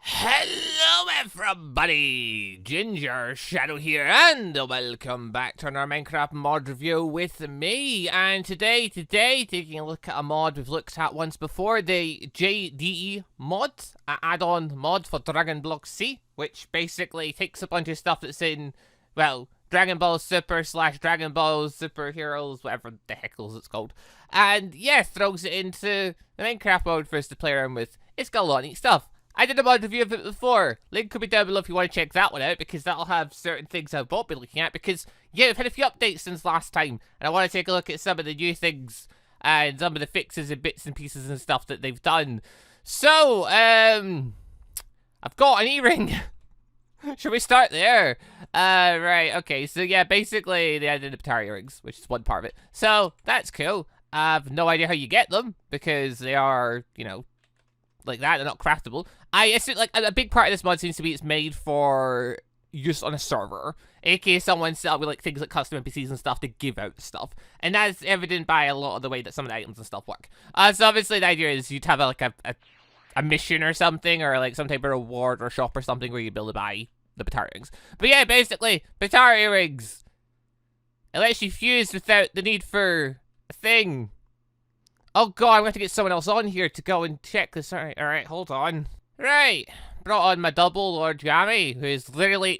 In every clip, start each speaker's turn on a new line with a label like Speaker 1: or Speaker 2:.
Speaker 1: Hello everybody, Gingershadow here, and welcome back to another Minecraft mod review with me. And today, taking a look at a mod we've looked at once before, the JDE mod, an add-on mod for Dragon Block C, which basically takes a bunch of stuff that's in, well, Dragon Ball Super / Dragon Ball Super Heroes, whatever the heckles it's called, and yeah, throws it into the Minecraft mode for us to play around with. It's got a lot of neat stuff. I did a mod review of it before. Link could be down below if you want to check that one out, because that'll have certain things I've both been looking at, because, yeah, we've had a few updates since last time, and I want to take a look at some of the new things, and some of the fixes and bits and pieces and stuff that they've done. So, I've got an earring. Should we start there? Right, okay, so yeah, basically, they added the Batari earrings, which is one part of it. So, that's cool. I have no idea how you get them, because they are, you know, like that, they're not craftable. I assume, like, a big part of this mod seems to be it's made for use on a server, aka someone set up with, like, things like custom NPCs and stuff to give out stuff, and that's evident by a lot of the way that some of the items and stuff work. So obviously the idea is you'd have, like, a mission or something, or, like, some type of reward or shop or something where you build to buy the Batari earrings. But yeah, basically, Batari earrings, it lets you fuse without the need for a thing. Oh god, I'm going to have to get someone else on here to go and check this. Alright, hold on. Right, brought on my double, Lord Yami, who is literally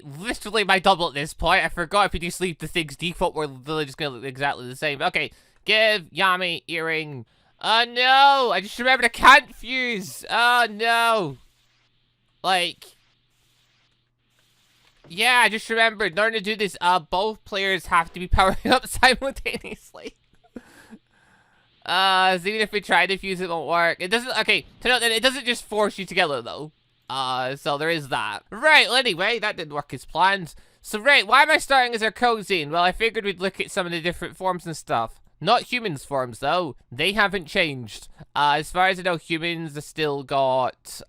Speaker 1: my double at this point. I forgot if you just leave the things default, we're literally just going to look exactly the same. Okay, give Yami earring. Oh no, I just remembered I can't fuse. Oh no. Like, yeah, I just remembered, in order to do this, both players have to be powering up simultaneously. So even if we try to fuse, it won't work. It doesn't, okay, to note that it doesn't just force you together, though. So there is that. Right, well, anyway, that didn't work as planned. So, right, why am I starting as our Cozy? Well, I figured we'd look at some of the different forms and stuff. Not humans forms, though. They haven't changed. As far as I know, humans have still got,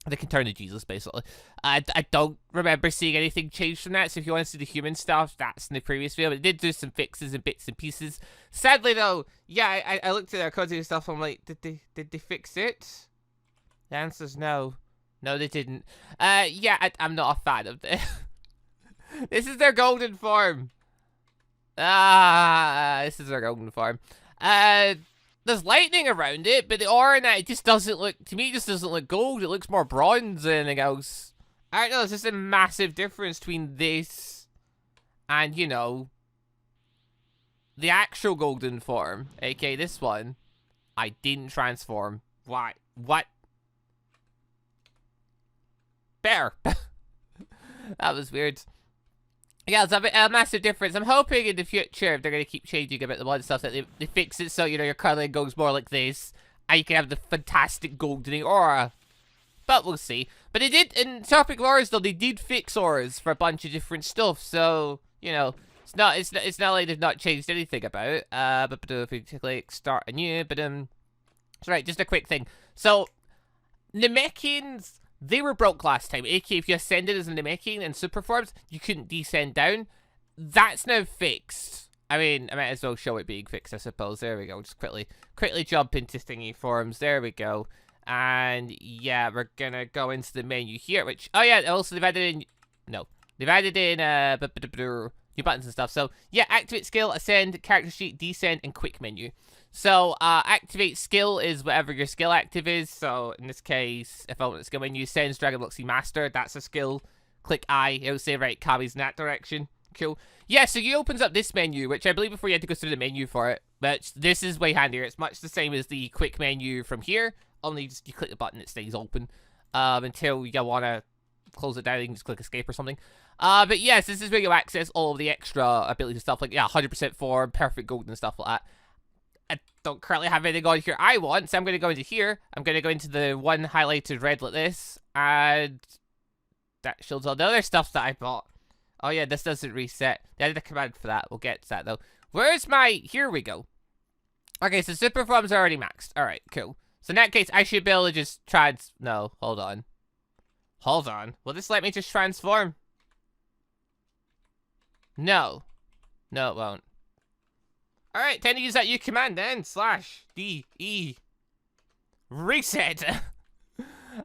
Speaker 1: they can turn to Jesus, basically. I don't remember seeing anything change from that, so if you want to see the human stuff, that's in the previous video. But it did do some fixes and bits and pieces. Sadly, though, yeah, I looked at their codes and stuff, I'm like, did they fix it? The answer's no. No, they didn't. Yeah, I'm not a fan of this. This is their golden form. This is their golden form. There's lightning around it, but the aura in that, it just doesn't look, to me, it just doesn't look gold. It looks more bronze than anything else. I don't know, there's just a massive difference between this and, you know, the actual golden form, aka this one. I didn't transform. Why? What? Better. That was weird. Yeah, it's a massive difference. I'm hoping in the future they're going to keep changing about the mod stuff, that they fix it so, you know, your color goes more like this, and you can have the fantastic golden aura. But we'll see. But they did, in topic auras though, they did fix auras for a bunch of different stuff, so, you know, it's not like they've not changed anything about it. But if we click start anew, so right, just a quick thing. So, Namekians, they were broke last time, aka if you ascended as a Namekian and super forms, you couldn't descend down. That's now fixed. I mean, I might as well show it being fixed, I suppose. There we go. Just quickly jump into thingy forms. There we go. And yeah, we're gonna go into the menu here, which, oh yeah, also they've added in, no, they've added in new buttons and stuff. So yeah, activate skill, ascend, character sheet, descend, and quick menu. So, activate skill is whatever your skill active is. So, in this case, if I want to skill menu, sends Dragon Block C Master, that's a skill. Click I, it'll say, right, Kami's in that direction. Cool. Yeah, so he opens up this menu, which I believe before you had to go through the menu for it. But this is way handier. It's much the same as the quick menu from here. Only just you click the button, it stays open. Until you want to close it down, you can just click escape or something. But yes, this is where you access all of the extra abilities and stuff, like, yeah, 100% form, perfect gold and stuff like that. I don't currently have anything on here I want, so I'm going to go into here. I'm going to go into the one highlighted red like this, and that shows all the other stuff that I bought. Oh yeah, this doesn't reset. They added a command for that. We'll get to that though. Where's my, here we go. Okay, so super forms are already maxed. Alright, cool. So in that case, I should be able to just no, hold on. Hold on. Will this let me just transform? No. No, it won't. Alright, time to use that U command then. /D-E. Reset.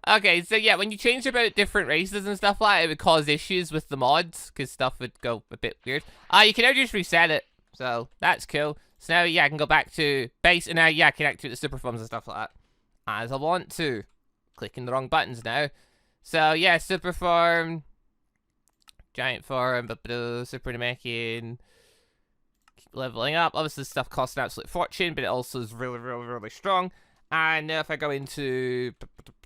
Speaker 1: Okay, so yeah, when you change about different races and stuff like that, it would cause issues with the mods, because stuff would go a bit weird. You can now just reset it, so that's cool. So now, yeah, I can go back to base, and now, yeah, I can activate the super forms and stuff like that, as I want to. Clicking the wrong buttons now. So, yeah, super form, giant form, super Namekian, keep leveling up. Obviously, this stuff costs an absolute fortune, but it also is really, really, really strong. And now if I go into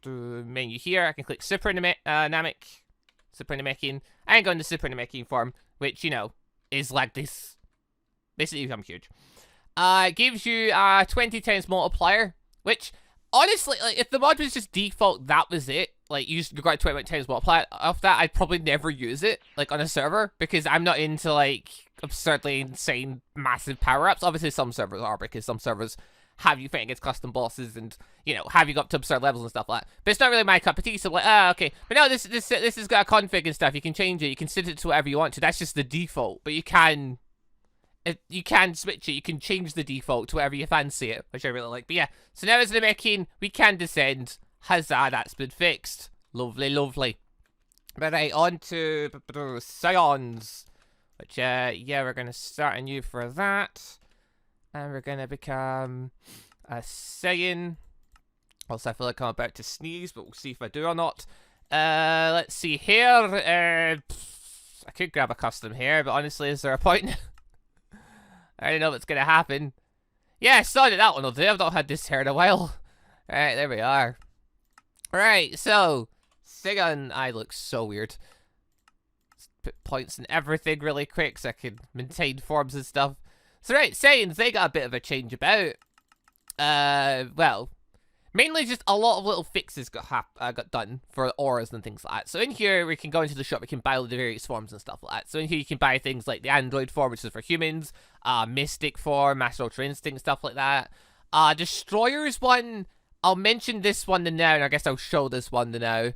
Speaker 1: menu here, I can click Super Namekian, and go into Super Namekian form, which, you know, is like this. Basically become huge. It gives you a 20 times multiplier, which, honestly, like, if the mod was just default, that was it. Like, you just got 20 times multiplier off that, I'd probably never use it, like, on a server, because I'm not into, like, absurdly insane, massive power-ups. Obviously, some servers are, because some servers have you fighting against custom bosses and, you know, have you go up to absurd levels and stuff like that. But it's not really my cup of tea, so I'm like, okay. But no, this has got a config and stuff. You can change it. You can set it to whatever you want to. That's just the default. But you can switch it. You can change the default to whatever you fancy it, which I really like. But yeah, so now as the Namekian, we can descend. Huzzah, that's been fixed. Lovely, lovely. But right, on to Saiyans, which, yeah, we're going to start anew for that. And we're going to become a Saiyan. Also, I feel like I'm about to sneeze, but we'll see if I do or not. Let's see here. I could grab a custom hair, but honestly, is there a point? I don't know what's going to happen. Yeah, sorry, that one will do. I've not had this hair in a while. Alright, there we are. Right, so, Saiyan, I look so weird. Let's put points in everything really quick so I can maintain forms and stuff. So right, Saiyans, they got a bit of a change about. Well, mainly just a lot of little fixes got done for auras and things like that. So in here, we can go into the shop, we can buy all the various forms and stuff like that. So in here, you can buy things like the android form, which is for humans, mystic form, master ultra instinct, stuff like that. Destroyer's one, I'll mention this one now, and I guess I'll show this one now.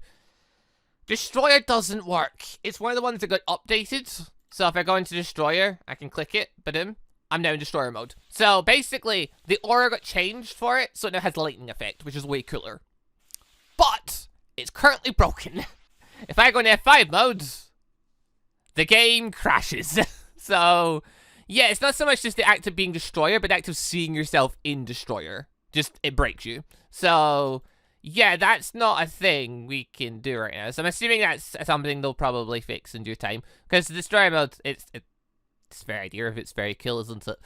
Speaker 1: Destroyer doesn't work. It's one of the ones that got updated. So if I go into Destroyer, I can click it, boom. I'm now in Destroyer mode. So, basically, the aura got changed for it, so it now has lightning effect, which is way cooler. But, it's currently broken. If I go into F5 mode, the game crashes. So, yeah, it's not so much just the act of being Destroyer, but the act of seeing yourself in Destroyer. Just, it breaks you. So, yeah, that's not a thing we can do right now. So, I'm assuming that's something they'll probably fix in due time. Because the Destroyer mode, it's very idea if it's very cool, isn't it?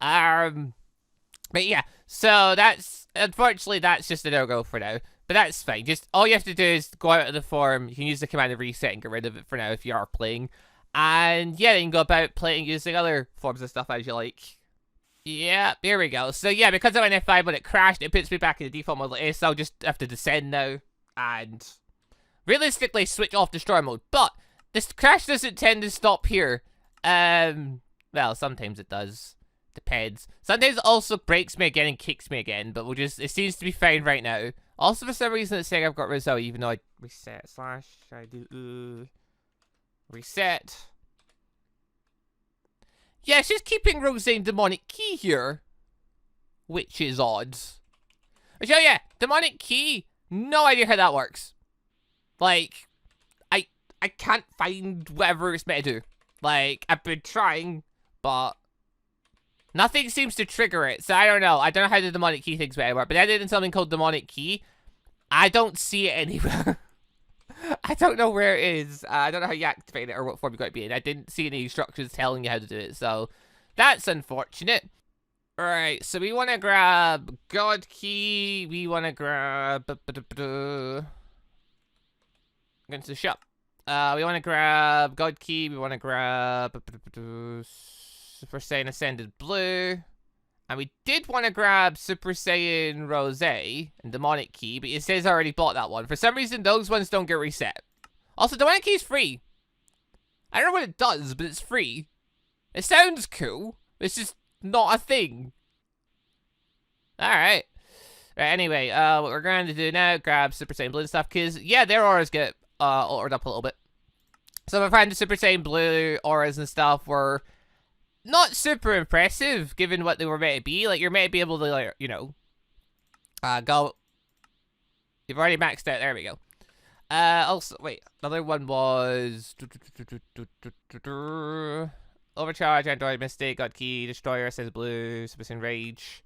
Speaker 1: But yeah, so that's, unfortunately, that's just a no-go for now. But that's fine. Just, all you have to do is go out of the form. You can use the command of reset and get rid of it for now if you are playing. And yeah, then you can go about playing using other forms of stuff as you like. Yeah, here we go. So yeah, because I went F5 when it crashed, it puts me back in the default mode like this. So I'll just have to descend now. And realistically, switch off Destroyer mode. But this crash doesn't tend to stop here. Well, sometimes it does. Depends. Sometimes it also breaks me again and kicks me again, but we'll just, it seems to be fine right now. Also, for some reason, it's saying I've got Rizzo, even though I reset / I do, reset. Yeah, it's just keeping Rosane Demonic Key here, which is odd. Which, oh yeah, Demonic Key, no idea how that works. Like, I can't find whatever it's meant to do. Like, I've been trying, but nothing seems to trigger it. So I don't know. I don't know how the demonic key thing's better work. But I did in something called demonic key. I don't see it anywhere. I don't know where it is. I don't know how you activate it or what form you got to be in. I didn't see any instructions telling you how to do it. So that's unfortunate. Alright, so we want to grab God Key. We want to grab... Go into the shop. We want to grab God Key. We want to grab Super Saiyan Ascended Blue. And we did want to grab Super Saiyan Rose and Demonic Key, but it says I already bought that one. For some reason, those ones don't get reset. Also, Demonic Key is free. I don't know what it does, but it's free. It sounds cool. It's just not a thing. Alright. Right, anyway, what we're going to do now, grab Super Saiyan Blue and stuff, because, yeah, their auras get altered up a little bit. So I find the Super Saiyan Blue auras and stuff were not super impressive, given what they were meant to be. Like, you're meant to be able to, like, you know, go... You've already maxed out. There we go. Also, wait. Another one was... Overcharge, Android, Mystic, God Key, Destroyer, Says Blue, Super Saiyan Rage.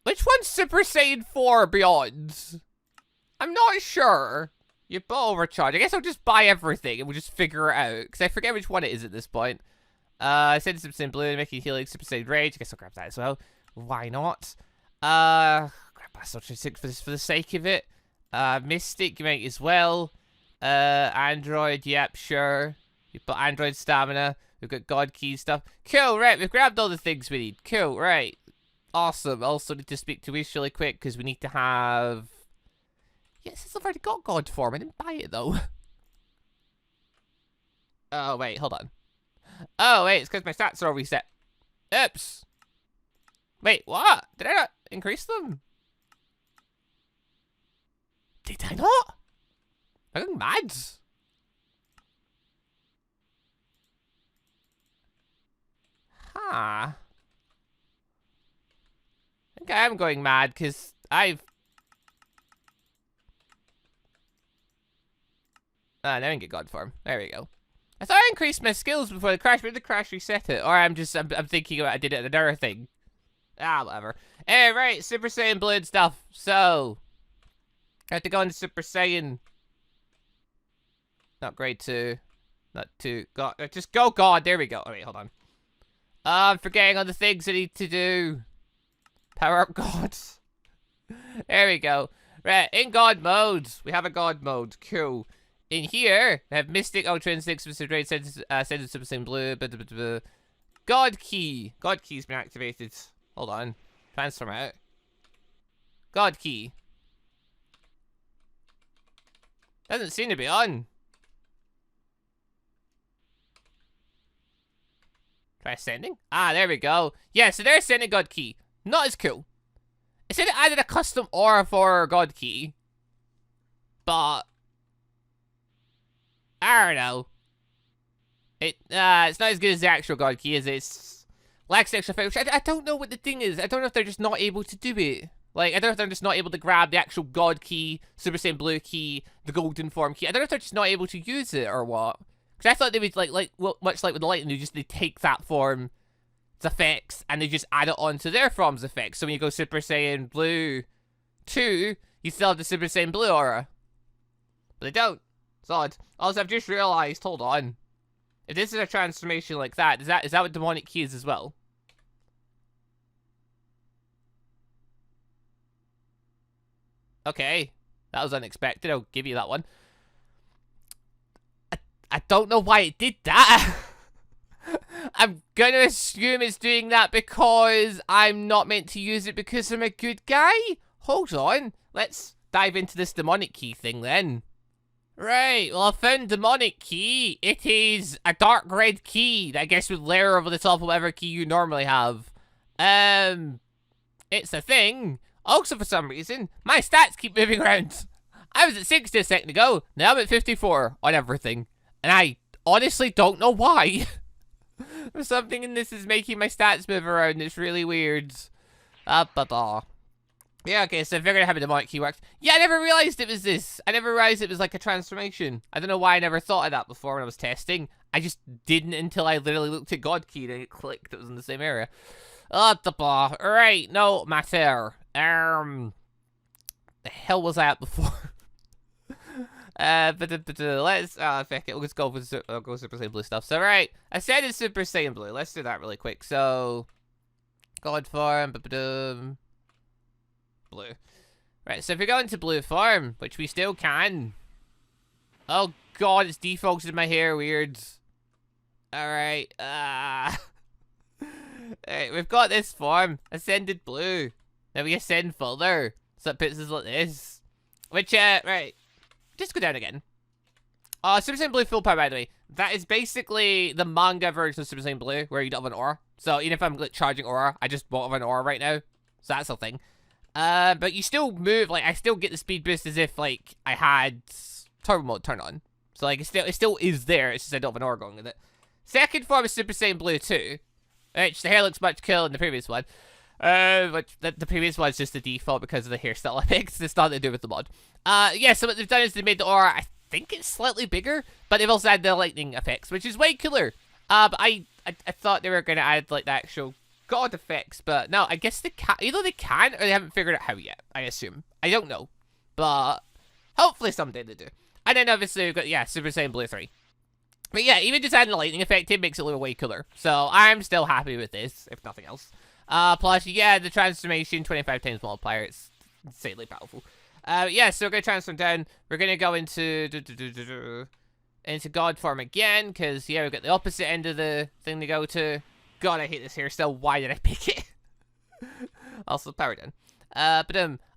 Speaker 1: Which one's Super Saiyan 4 Beyond? I'm not sure. You bought Overcharge. I guess I'll just buy everything and we'll just figure it out. Because I forget which one it is at this point. I said Super Saiyan Blue, Namekian Healing, Super Saiyan Rage. I guess I'll grab that as well. Why not? Grab Assault 6 for the sake of it. Mystic, you might as well. Android, yep, sure. You've got Android Stamina. We've got God Key stuff. Cool, right, we've grabbed all the things we need. Cool, right. Awesome. Also need to speak to Wish really quick because we need to have... Yes, since I've already got God form. I didn't buy it, though. Oh, wait, hold on. Oh, wait, it's because my stats are all reset. Oops. Wait, what? Did I not increase them? Did I not? I'm going mad. Huh. I think I am going mad because I've... now I can get God form. There we go. I thought I increased my skills before the crash, but the crash reset it. Or I'm thinking about I did it another thing. Ah, whatever. Right, Super Saiyan Blue and stuff. So, I have to go into Super Saiyan. Not grade 2. Not 2. God, just go God. There we go. Oh, wait, hold on. I'm forgetting all the things I need to do. Power up God. There we go. Right, in God mode. We have a God mode. Cool. In here, we have Mystic, Ultra Instinct, Super Raid, Sensitive Super Saiyan Blue, God Key. God Key's been activated. Hold on. Transform out. God Key. Doesn't seem to be on. Try sending? Ah, there we go. Yeah, so there's sending God Key. Not as cool. It said it added a custom aura for God Key. But... I don't know. It's not as good as the actual God Key, is it? It's lacks extra effect, which I don't know what the thing is. I don't know if they're just not able to do it. Like, I don't know if they're just not able to grab the actual God Key, Super Saiyan Blue Key, the Golden Form Key. I don't know if they're just not able to use it or what. Because I thought they would, much like with the Lightning, they take that form's effects and they just add it onto their form's effects. So when you go Super Saiyan Blue 2, you still have the Super Saiyan Blue aura. But they don't. It's odd. Also, I've just realized, hold on. If this is a transformation like that, is that what Demonic Key is as well? Okay. That was unexpected. I'll give you that one. I don't know why it did that. I'm gonna assume it's doing that because I'm not meant to use it because I'm a good guy? Hold on. Let's dive into this Demonic Key thing then. Right, well I found Demonic Key. It is a dark red key that I guess would layer over the top of whatever key you normally have. It's a thing. Also for some reason, my stats keep moving around. I was at 60 a second ago, now I'm at 54 on everything. And I honestly don't know why. Something in this is making my stats move around, it's really weird. Yeah, okay, so I figured out how the Demonic Key works. Yeah, I never realized it was this. I never realized it was like a transformation. I don't know why I never thought of that before when I was testing. I just didn't until I literally looked at God Key and it clicked. It was in the same area. Right, no matter. The hell was I at before? Let's, fuck it, we'll just go for Super Saiyan Blue stuff. So, right, I said it's Super Saiyan Blue. Let's do that really quick. So, God form, Blue. Right, so if we go into Blue form, which we still can. Oh god, it's defaulted my hair, weird. Alright, Alright, we've got this form, Ascended Blue. Then we ascend further, so it puts us like this. Which, right, just go down again. Super Saiyan Blue full power, by the way. That is basically the manga version of Super Saiyan Blue, where you don't have an aura. So even if I'm charging aura, I just won't have an aura right now. So that's the thing. But you still move, like, I still get the speed boost as if, like, I had turbo mode turned on. So, like, it still is there, it's just I don't have an aura going with it. Second form is Super Saiyan Blue 2, which the hair looks much cooler than the previous one. Which the previous one's just the default because of the hairstyle I picked. It's nothing to do with the mod. Yeah, so what they've done is they made the aura, I think it's slightly bigger, but they've also added the lightning effects, which is way cooler. But I thought they were going to add, like, the actual god effects, but no, I guess they can't. Either they can, or they haven't figured out how yet, I assume. I don't know, but hopefully someday they do. And then obviously we've got, yeah, Super Saiyan Blue 3. But yeah, even just adding the lightning effect, it makes it look way cooler. So I'm still happy with this, if nothing else. Plus, yeah, the transformation, 25 times multiplier, it's insanely powerful. Yeah, so we're going to transform down. We're going to go into God form again, because, yeah, we've got the opposite end of the thing to go to. God, I hate this hairstyle. Why did I pick it? Also, power down.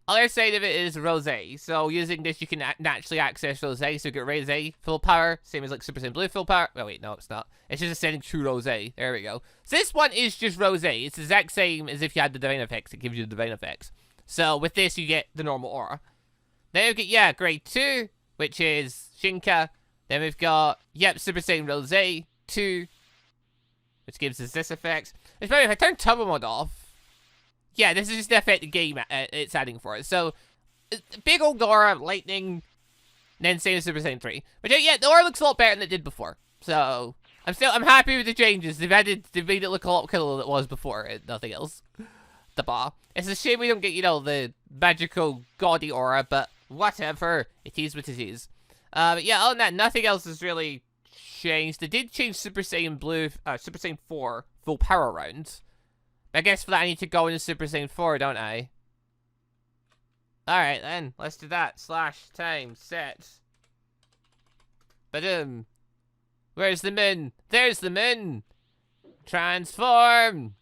Speaker 1: Other side of it is Rosé. So using this, you can naturally access Rosé. So you get Rosé full power, same as like Super Saiyan Blue full power. Oh wait, no, it's not. It's just ascending true Rosé. There we go. So this one is just Rosé. It's the exact same as if you had the divine effects. It gives you the divine effects. So with this, you get the normal aura. Then we get, yeah, grade 2, which is Shinka. Then we've got, yep, Super Saiyan Rosé 2, which gives us this effect. If I turn turbo mode off, yeah, this is just the effect the game it's adding for us. So, big old aura, lightning, then same as Super Saiyan 3. But yeah, the aura looks a lot better than it did before. So, I'm happy with the changes. They've made it look a lot cooler than it was before, and nothing else. The bar. It's a shame we don't get, you know, the magical gaudy aura, but whatever. It is what it is. But yeah, other than that, nothing else has really changed. They did change Super Saiyan Blue, Super Saiyan 4 full power round. I guess for that I need to go into Super Saiyan 4, don't I? Alright then, let's do that. / time set. Ba-dum. Where's the moon? There's the moon! Transform!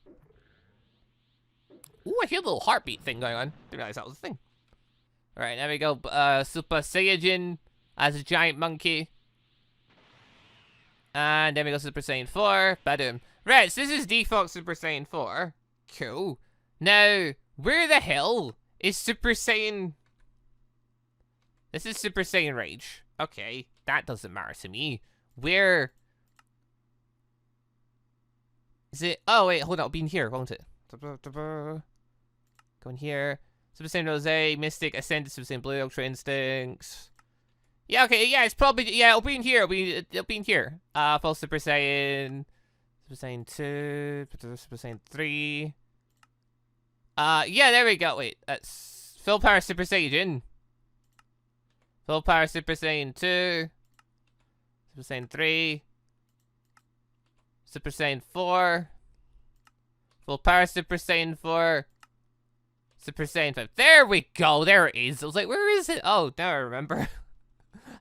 Speaker 1: Ooh, I hear a little heartbeat thing going on. Didn't realize that was a thing. Alright, there we go. Super Saiyajin as a giant monkey. And then we go Super Saiyan 4. Ba-dum. Right, so this is default Super Saiyan 4. Cool. Now, where the hell is Super Saiyan... This is Super Saiyan Rage. Okay, that doesn't matter to me. Where... Is it... Oh, wait, hold on. It'll be in here, won't it? Go in here. Super Saiyan Rosé, Mystic, Ascended, Super Saiyan Blue, Ultra Instincts. Yeah, okay, yeah, it's probably... Yeah, it'll be in here. It'll be in here. Full Super Saiyan... Super Saiyan 2, Super Saiyan 3. Yeah, there we go. Wait, that's full power Super Saiyajin. Full power Super Saiyan 2. Super Saiyan 3. Super Saiyan 4. Full power Super Saiyan 4. Super Saiyan 5. There we go. There it is. I was like, where is it? Oh, now I remember.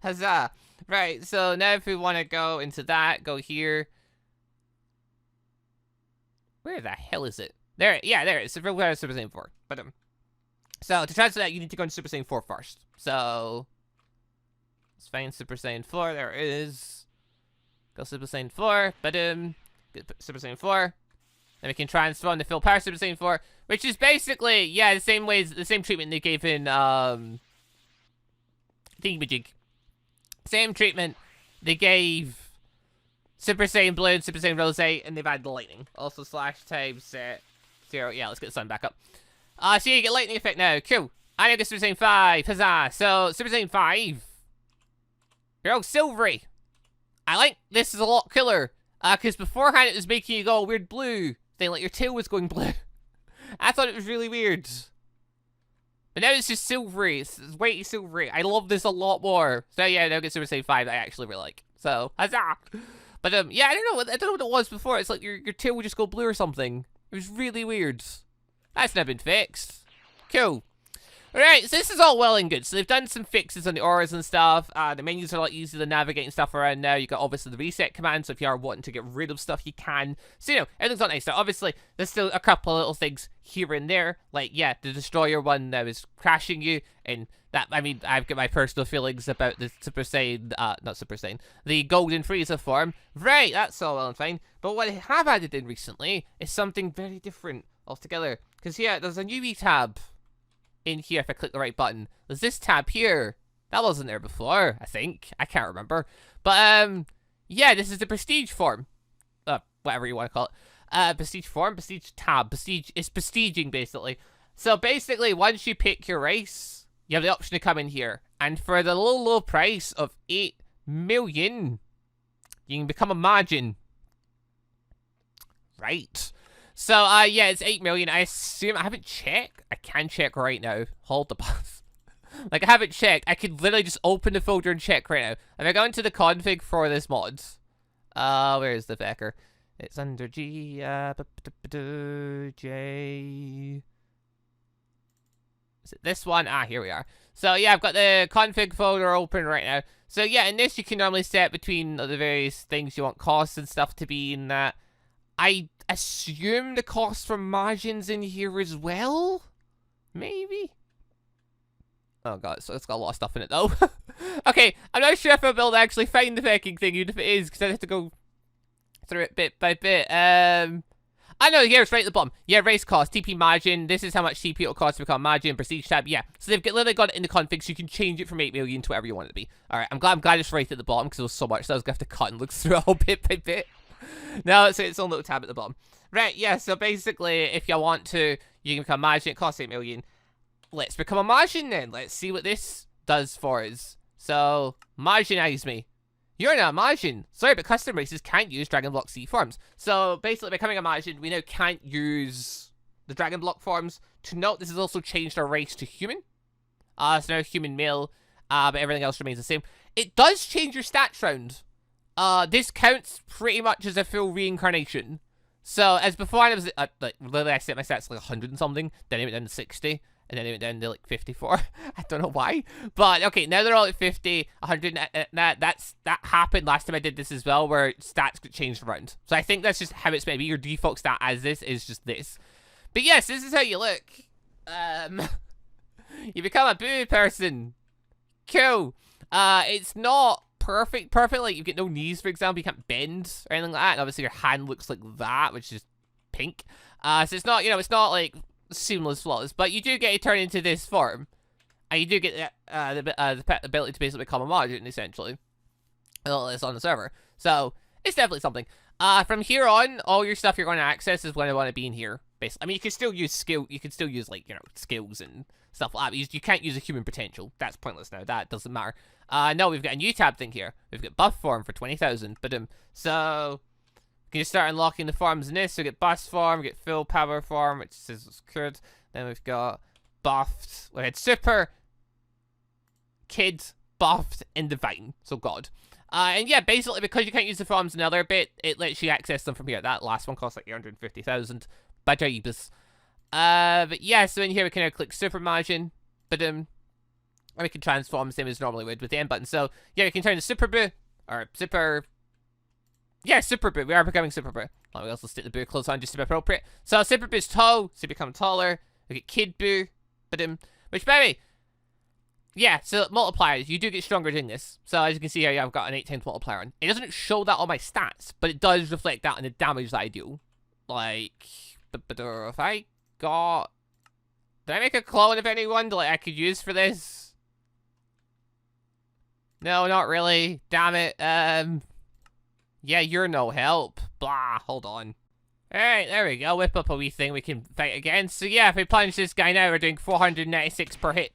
Speaker 1: Huzzah. Right, so now if we want to go into that, go here. Where the hell is it? There, yeah, there it is. Super Saiyan 4. But so to transfer that, you need to go into Super Saiyan 4 first. So let's find Super Saiyan 4. There it is. Go Super Saiyan 4. But Super Saiyan 4. Then we can transform the full power Super Saiyan 4, which is basically, yeah, the same treatment they gave in Thingamajig. Same treatment they gave Super Saiyan Blue and Super Saiyan Rosé, and they've added the lightning. Also / time set 0. Yeah, let's get the sun back up. So you get lightning effect now. Cool. I now get Super Saiyan 5. Huzzah. So Super Saiyan 5. You're all silvery. I like this is a lot cooler. Because beforehand it was making you go a weird blue thing, like your tail was going blue. I thought it was really weird. But now it's just silvery. It's way silvery. I love this a lot more. So yeah, now I get Super Saiyan 5 that I actually really like. So, huzzah. But yeah, I don't know what it was before. It's like your tail would just go blue or something. It was really weird. That's now been fixed. Cool. Alright, so this is all well and good. So they've done some fixes on the auras and stuff. The menus are a lot easier to navigate and stuff around now. You've got obviously the reset command, so if you are wanting to get rid of stuff, you can. So, you know, everything's not nice. Now, obviously, there's still a couple of little things here and there. Like, yeah, the Destroyer one that was crashing you. And that, I mean, I've got my personal feelings about the Super Saiyan, not Super Saiyan, the Golden Frieza form. Right, that's all well and fine. But what I have added in recently is something very different altogether. Because, yeah, there's a new tab in here if I click the right button. There's this tab here. That wasn't there before, I think. I can't remember. But, yeah, this is the Prestige form. Whatever you want to call Prestige form, prestige tab, prestige, it's prestiging basically. So basically, once you pick your race, you have the option to come in here. And for the low price of 8 million, you can become a Majin. Right. So, yeah, it's 8 million. I assume, I haven't checked. I can check right now. Hold the bus. Like, I haven't checked. I could literally just open the folder and check right now. If I go into the config for this mod, where is the fecker? It's under G, J. Is it this one? Ah, here we are. So, yeah, I've got the config folder open right now. So, yeah, in this, you can normally set between the various things you want costs and stuff to be in that. I assume the cost for Majin's in here as well? Maybe? Oh god, so it's got a lot of stuff in it though. Okay, I'm not sure if I'll be able to actually find the fucking thing, even if it is, because I have to go through it bit by bit. I know, here it's right at the bottom. Yeah, race cost, TP Majin. This is how much TP it'll cost to become Majin, Prestige tab. Yeah, so they've literally got it in the config, so you can change it from 8 million to whatever you want it to be. Alright, I'm glad it's right at the bottom, because there was so much, so I was going to have to cut and look through it all bit by bit. No, it's its own little tab at the bottom. Right, yeah, so basically, if you want to, you can become Majin. It costs 8 million. Let's become a Majin then. Let's see what this does for us. So, Majinize me. You're now a Majin. Sorry, but custom races can't use Dragon Block C forms. So, basically, becoming a Majin, we now can't use the Dragon Block forms. To note, this has also changed our race to human. So now human male, but everything else remains the same. It does change your stats round. This counts pretty much as a full reincarnation. So, as before, I was, like, literally, I set my stats like 100 and something, then it went down to 60. And then it went down to like 54. I don't know why. But okay, now they're all at 50, 100. That happened last time I did this as well, where stats get changed around. So I think that's just how it's meant to be. Your default stat as this is just this. But yes, this is how you look. You become a boo person. Cool. It's not perfect. Like you get no knees, for example. You can't bend or anything like that. And obviously your hand looks like that, which is pink. So it's not, it's not like seamless, flawless, but you do get to turn into this form, and you do get the ability to basically become a Majin, essentially. It's on the server, so it's definitely something. From here on, all your stuff you're going to access is when I want to be in here. Basically, I mean, you can still use like skills and stuff like that. But you can't use a human potential. That's pointless now. That doesn't matter. No, we've got a new tab thing here. We've got buff form for 20,000. But so you can just start unlocking the forms in this. So we get bust form, we get full power form, which says it's good. Then we've got buffed. We had super, kid, buffed, and divine. So god. And yeah, basically because you can't use the forms another bit, it lets you access them from here. That last one costs like 850,000. Bajibus. But yeah, so in here we can now click Super Majin. And we can transform the same as normally would with the M button. So yeah, we can turn to Super Boo, or Super. Yeah, Super Boo. We are becoming Super Boo. Let me also stick the Boo clothes on just to be appropriate. So Super Boo's tall, so you become taller. We get Kid Boo, which by the way, yeah, so multipliers, you do get stronger doing this. So as you can see here, yeah, I've got an 8 times multiplier on. It doesn't show that on my stats, but it does reflect that in the damage that I do. Like, if I got... Did I make a clone of anyone that like, I could use for this? No, not really. Damn it. Yeah, you're no help. Blah, hold on. Alright, there we go. Whip up a wee thing we can fight against. So yeah, if we plunge this guy now, we're doing 496 per hit.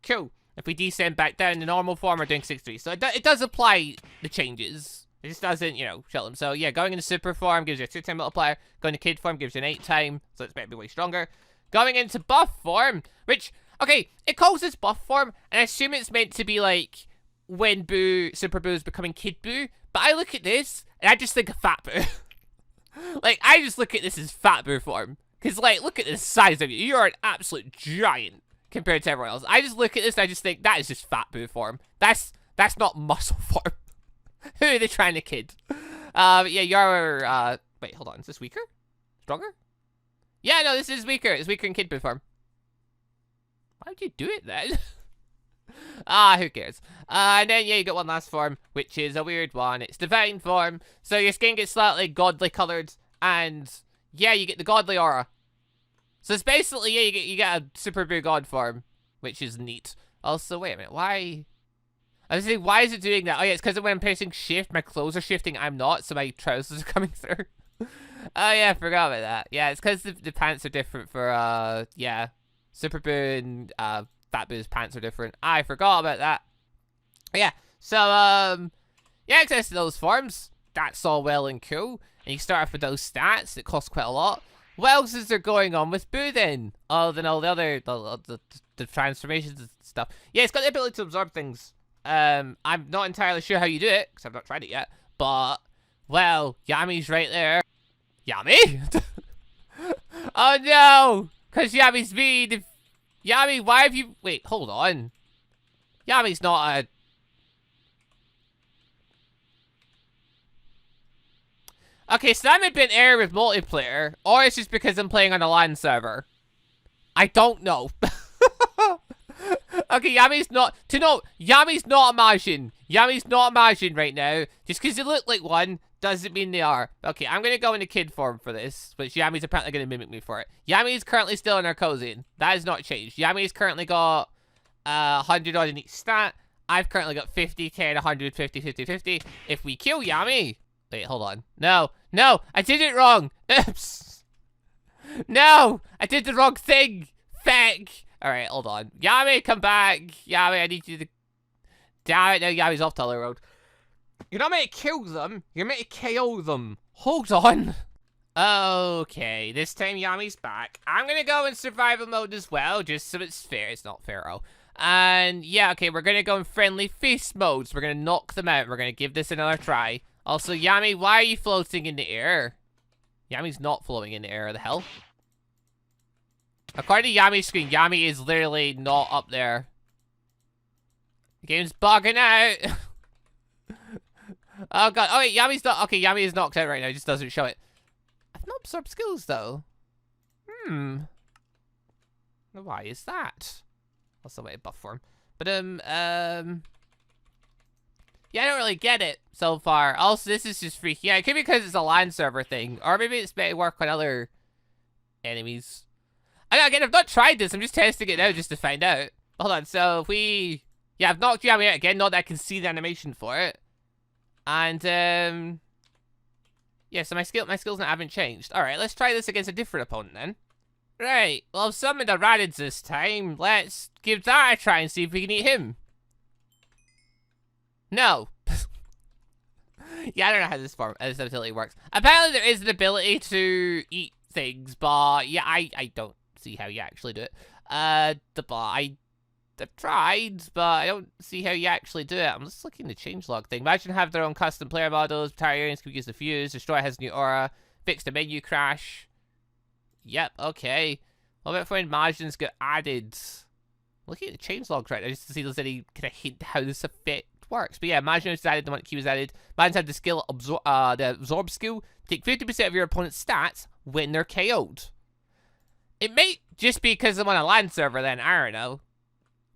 Speaker 1: Cool. If we descend back down to normal form, we're doing 63. So it does apply the changes. It just doesn't, show them. So yeah, going into super form gives you a 2-time multiplier. Going to kid form gives you an 8-time. So it's better to be way stronger. Going into buff form, which, okay, it calls this buff form, and I assume it's meant to be like when Super Boo is becoming Kid Boo. But I look at this, and I just think of Fat Boo. Like, I just look at this as Fat Boo form. Because, like, look at the size of you. You're an absolute giant compared to everyone else. I just look at this, and I just think, that is just Fat Boo form. That's not muscle form. Who are they trying to kid? Yeah, you're, wait, hold on. Is this weaker? Stronger? Yeah, no, this is weaker. It's weaker in Kid Boo form. Why would you do it then? Who cares? And then, yeah, you got one last form, which is a weird one. It's divine form. So your skin gets slightly godly colored, and yeah, you get the godly aura. So it's basically, yeah, you get a Super Boo God form, which is neat. Also, wait a minute, why? I was saying, why is it doing that? Oh yeah, it's because when I'm pressing shift, my clothes are shifting, I'm not, so my trousers are coming through. Oh yeah, I forgot about that. Yeah, it's because the pants are different for yeah, Super Boo and Fat Boo's pants are different. I forgot about that. But yeah, so yeah, access to those forms. That's all well and cool. And you start off with those stats that cost quite a lot. What else is there going on with Boo then? Other than all the other the transformations and stuff. Yeah, it's got the ability to absorb things. I'm not entirely sure how you do it because I've not tried it yet. But well, Yami's right there. Yami? Oh no! Because Yami's mean. Yami, why have you... Wait, hold on. Yami's not a... Okay, so that might be an error with multiplayer, or it's just because I'm playing on a LAN server. I don't know. Okay, Yami's not... To note, Yami's not a Majin. Yami's not a Majin right now. Just because they look like one doesn't mean they are. Okay, I'm going to go into kid form for this, which Yami's apparently going to mimic me for it. Yami is currently still in Narcosian. That has not changed. Yami's currently got 100 odd in each stat. I've currently got 50, 10, 100, 50, 50, 50. If we kill Yami... Wait, hold on. No, no, I did it wrong. Oops. No, I did the wrong thing. Feck. All right, hold on. Yami, come back. Yami, I need you to... Damn it, now Yami's off to the road. You're not meant to kill them. You're meant to KO them. Hold on. Okay, this time Yami's back. I'm gonna go in survival mode as well, just so it's fair. It's not fair, oh. And yeah, okay, we're gonna go in friendly feast mode. So we're gonna knock them out. We're gonna give this another try. Also, Yami, why are you floating in the air? Yami's not floating in the air, the hell? According to Yami's screen, Yami is literally not up there. The game's bugging out. Oh god. Oh wait, Yami's not... Okay, Yami is knocked out right now. It just doesn't show it. I've not absorbed skills, though. Why is that? What's the way to buff for him? But, yeah, I don't really get it so far. Also, this is just freaky. Yeah, it could be because it's a LAN server thing. Or maybe it's meant to work on other enemies. Again, I've not tried this. I'm just testing it now just to find out. Hold on, so if we... Yeah, I've knocked Yami out again. Not that I can see the animation for it. And, yeah, so my skills now haven't changed. Alright, let's try this against a different opponent then. Right, well, I've summoned the Radids this time. Let's give that a try and see if we can eat him. No. Yeah, I don't know how this ability works. Apparently there is an ability to eat things, but yeah, I don't see how you actually do it. I've tried, but I don't see how you actually do it. I'm just looking at the changelog thing. Imagine have their own custom player models. Targaryens can use the fuse. Destroy has new aura. Fix the menu crash. Yep, okay. What about when Majins get added? Looking at the changelogs right now just to see if there's any kind of hint how this effect works. But yeah, Majin was added, the one key was added. Majins had the skill, the absorb skill. Take 50% of your opponent's stats when they're KO'd. It may just be because I'm on a LAN server then, I don't know.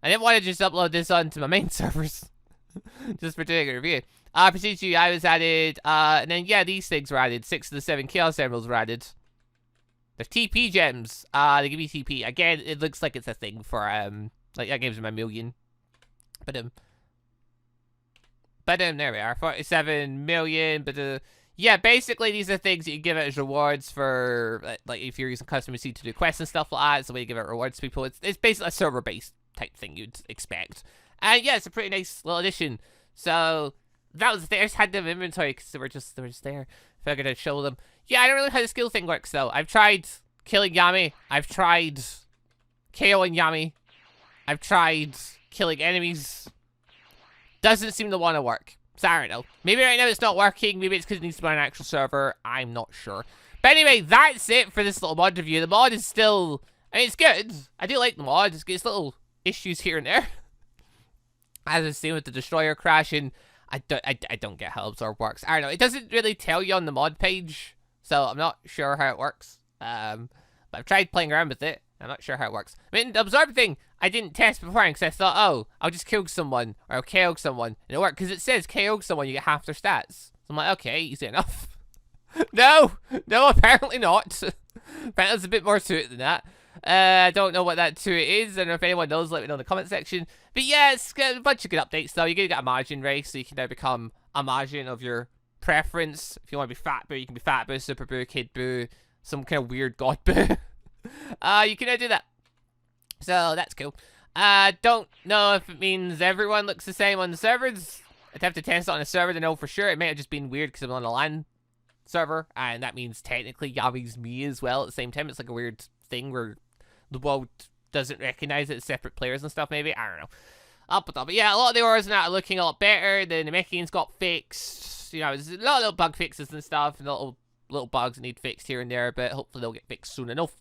Speaker 1: I didn't want to just upload this onto my main servers. Just for doing a review. Prestige UI was added, and then yeah, these things were added. 6 of the 7 Chaos Emeralds were added. There's TP gems. They give you TP. Again, it looks like it's a thing for, like, that gives them 1 million. But, there we are. 47 million, but, yeah, basically these are things that you give out as rewards for, like, if you're using custom receipt to do quests and stuff like that. It's the way you give out rewards to people. It's basically a server-based type thing you'd expect. And, yeah, it's a pretty nice little addition. So, that was the thing. I just had them in inventory because they were just there. Figured I'd show them. Yeah, I don't really know how the skill thing works, though. I've tried killing Yami. I've tried KOing Yami. I've tried killing enemies. Doesn't seem to want to work. So I don't know. Maybe right now it's not working. Maybe it's because it needs to be on an actual server. I'm not sure. But anyway, that's it for this little mod review. The mod is still... I mean, it's good. I do like the mod. It's little issues here and there. As I've seen with the Destroyer crashing, I don't get how Absorb works. I don't know. It doesn't really tell you on the mod page. So I'm not sure how it works. But I've tried playing around with it. I'm not sure how it works. I mean, the Absorb thing, I didn't test beforehand because I thought, oh, I'll just kill someone or I'll KO someone. And it worked because it says KO someone, you get half their stats. So I'm like, okay, easy enough. No, apparently not. Apparently there's a bit more to it than that. I don't know what that to it is. I don't know if anyone knows, let me know in the comment section. But yeah, it's got a bunch of good updates though. You're going to get a Majin race, so you can now become a Majin of your preference. If you want to be Fat Boo, you can be Fat Boo, Super Boo, Kid Boo, some kind of weird God Boo. You can do that. So that's cool. Don't know if it means everyone looks the same on the servers. I'd have to test it on a server to know for sure. It might have just been weird because I'm on a LAN server, and that means technically Yavi's me as well at the same time. It's like a weird thing where the world doesn't recognize it as separate players and stuff, maybe. I don't know. But yeah, a lot of the auras now are looking a lot better. The Namekians got fixed. You know, there's a lot of little bug fixes and stuff, and little bugs that need fixed here and there, but hopefully they'll get fixed soon enough.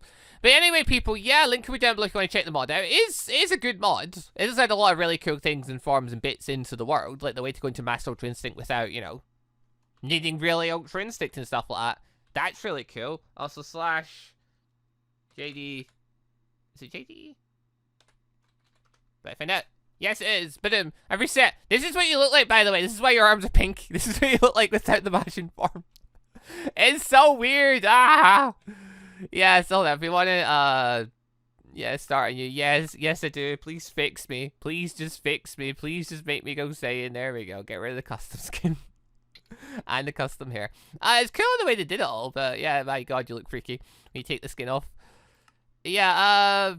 Speaker 1: But anyway, people, yeah, link will be down below if you want to check the mod out. It is a good mod. It does add a lot of really cool things and forms and bits into the world, like the way to go into Master Ultra Instinct without, you know, needing really Ultra Instinct and stuff like that. That's really cool. Also, slash JD. Is it JD? But I find out. Yes, it is. But I've reset. This is what you look like, by the way. This is why your arms are pink. This is what you look like without the Majin form. It's so weird. Ah. Yeah, so if you want to, yeah, start on you. Yes, I do. Please fix me. Please just fix me. Please just make me go Saiyan. There we go. Get rid of the custom skin. And the custom hair. It's cool the way they did it all, but yeah, my god, you look freaky when you take the skin off. Yeah,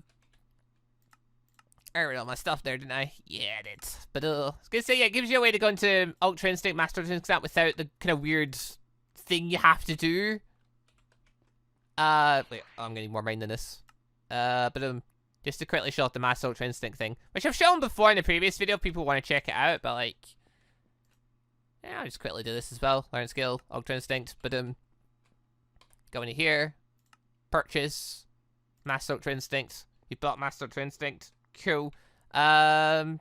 Speaker 1: I read all my stuff there, didn't I? Yeah, I did. But I was gonna say, yeah, it gives you a way to go into Ultra Instinct, Master Instinct without the kind of weird thing you have to do. Wait, I'm gonna need more mind than this. But just to quickly show off the Master Ultra Instinct thing, which I've shown before in the previous video. People want to check it out, but like, yeah, I'll just quickly do this as well. Learn skill, Ultra Instinct. But go into here, purchase, Master Ultra Instinct. You bought Master Ultra Instinct. Cool. Go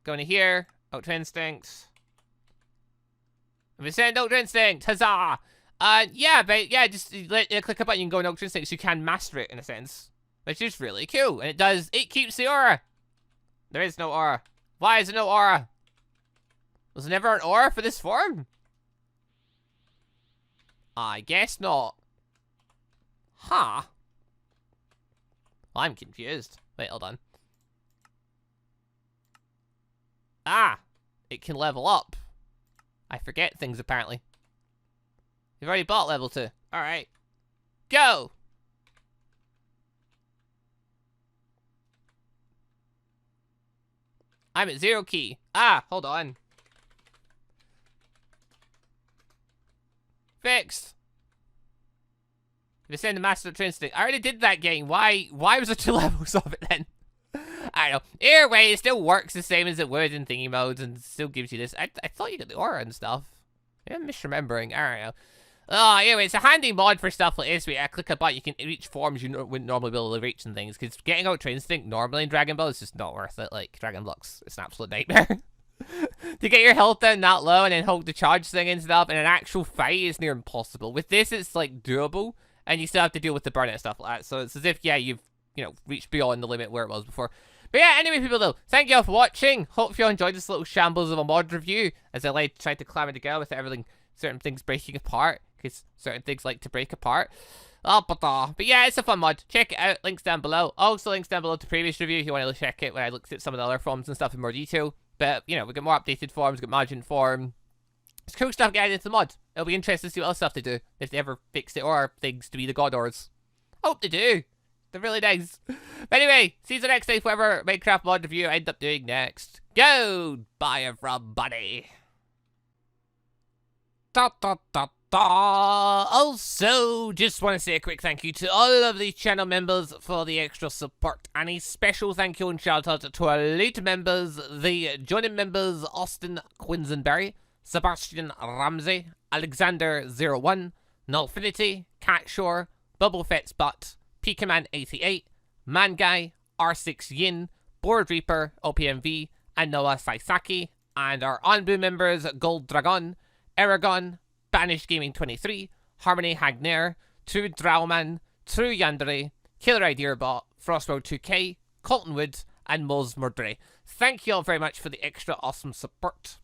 Speaker 1: into here, Ultra Instinct. I'm saying Ultra Instinct, huzzah! Yeah, but yeah, just click a button, you can go in Ultra Instinct, so you can master it in a sense, which is really cool. And it keeps the aura. There is no aura. Why is there no aura? Was there never an aura for this form? I guess not. Huh. Well, I'm confused. Wait, hold on. Ah! It can level up. I forget things, apparently. You've already bought level 2. Alright. Go! I'm at 0 key. Ah, hold on. Fixed. If you send the Master Ultra Instinct. I already did that game. Why was there 2 levels of it then? I don't know. Either way, it still works the same as it would in thingy modes and still gives you this. I thought you got the aura and stuff. Maybe I'm misremembering. I don't know. Oh, anyway, it's a handy mod for stuff like this where you click a button, you can reach forms you wouldn't normally be able to reach and things. Because getting Ultra Instinct normally in Dragon Ball is just not worth it. Like, Dragon Blocks, it's an absolute nightmare. To get your health down that low and then hold the charge thing and stuff in an actual fight is near impossible. With this, it's like doable, and you still have to deal with the burnout and stuff like that. So it's as if, yeah, you've, you know, reached beyond the limit where it was before. But yeah, anyway, people, though, thank you all for watching. Hope you all enjoyed this little shambles of a mod review as I like tried to clam it together with everything, certain things breaking apart, because certain things like to break apart. But yeah, it's a fun mod. Check it out. Links down below. Also, links down below to previous review if you want to check it when I looked at some of the other forms and stuff in more detail. But, you know, we got more updated forms, we got Majin form. It's cool stuff getting into the mod. It'll be interesting to see what else stuff they do, if they ever fix it or things to be the God Auras. Hope they do. They're really nice. But anyway, see you next time for whatever Minecraft mod review I end up doing next. Goodbye, everybody. Also, just want to say a quick thank you to all of the channel members for the extra support. And a special thank you and shout out to our elite members, the joining members Austin Quinsonberry, Sebastian Ramsey, Alexander01, Nullfinity, Catshore, Bubblefett's Butt, Pikaman88, Manguy, R6 Yin, Board Reaper, OPMV, and Noah Saisaki, and our ANBU members GoldDragon, Eragon, Banished Gaming 23, Harmony Hagner, TrueDeaddraonman, TrueYandere, Killer Idea Bot, Frostworld 2K, Colton Wood, and Mosmordre. Thank you all very much for the extra awesome support.